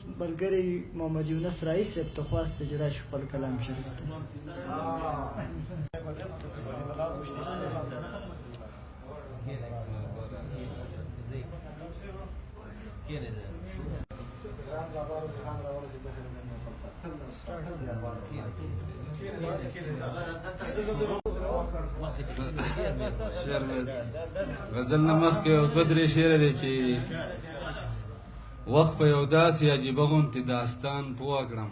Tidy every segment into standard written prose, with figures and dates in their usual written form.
ملګری محمد یونس رئیس صاحب ته خواست چې راشي خپل کلام شریک کړي. غزل نه مخکې یو دوه درې شعره دی چې وخت په یو داسې عجیبه غوندې داستان پوه کړم،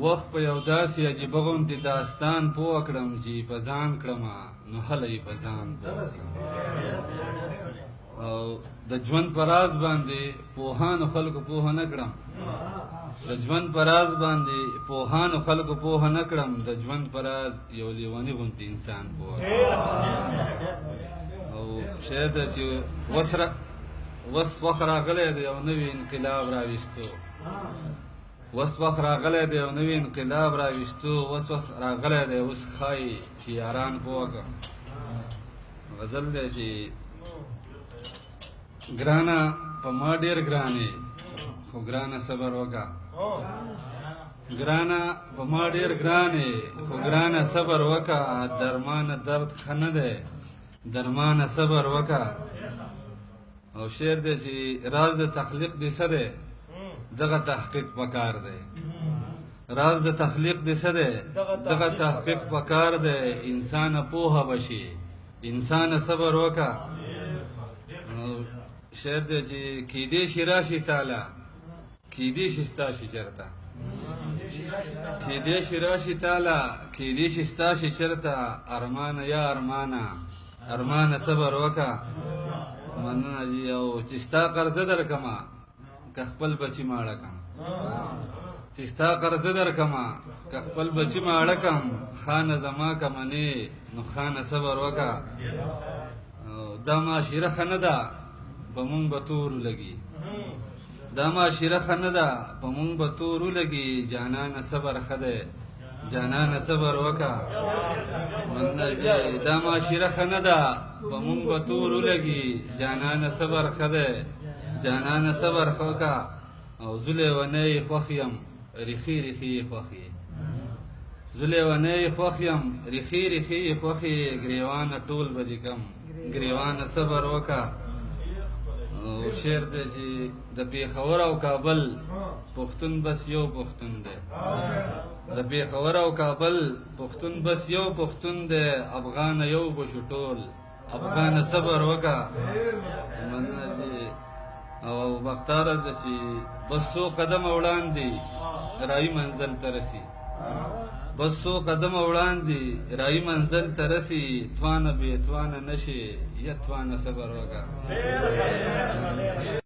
وخت په یو داسې عجیبه غوندې داستان پوه کړم چې په ځان کړمه نو هله یې په ځان پوه کړم. او د ژوند په راز باندې پوهانو خلکو پوهه نه کړم، د ژوند په راز باندې پوهانو خلکو پوهه نه کړم، د ژوند په راز یو لیوني غوندې انسان پوه کړم. او شاید چې وس وخت راغلی دی یو نوی انقلاب راویستو، وس وخت راغلی دی یو نوی انقلاب راویستو، وس وخت راغلی دی اوس ښایي چې یاران پوه کړم. غزل دی چې ګرانه په ما ډېر ګرانې خو ګرانه صبر وکړه، ګرانه په ما ډېر ګرانې خو ګرانه صبر وکړه، درمانه درد ښه نه دی درمانه صبر وکړه. او شعر دی چې راز د تخلیق دی څه دی دغه تحقیق پکار دی، راز د تخلیق دی څه دی دغه تحقیق پکار دی، انسانه پوهه بشي انسانه صبر وکړه. شعر دی چې کیدی شي راشي تاله کیدی شي ستا شي چرته، کیدی شي راشي تاله کیدی شي ستا شي چرته، ارمانه یا ارمانه ارمانه صبر وکړه. مننه جی. او چې ستا قرضه درکمه که خپل بچي ماړه کم، چې ستا قرضه درکمه که خپل بچي ماړه کم، خانه زما که منې نو خانه صبر وکړه. دا معاشره ښه نه ده په مونږ به تور ولګي، دا معاشره ښه نه ده په مونږ به تور ولګي، جانانه صبر ښه دی جانانه صبر وکړه. مننه جی. دا معاشره ښه نه ده په مونږ به تور ولګي، جانانه صبر ښه دی جانانه صبر ښه وکړه. او زه لیونی خوښ یم ریښې ریښې یې خوښ یې، زه لیونی خوښ یم ریښې ریښې یې خوښ یې، ګریوانه ټول به دې کم ګریوانه صبر وکړه. او شعر دی چې د پېښور او کابل پښتون بس یو پښتون دی، د پېښور او کابل پښتون بس یو پښتون دی، افغانه یو بشو ټول افغانه صبر وکړه. مننه دي. او بختاره ده چې بس څو قدمه وړاندې رایي منزل ته رسي، بس څو قدمه وړاندې رایي منزل ته رسي، توانه بې توانه نشي یا توانه صبر وکړه.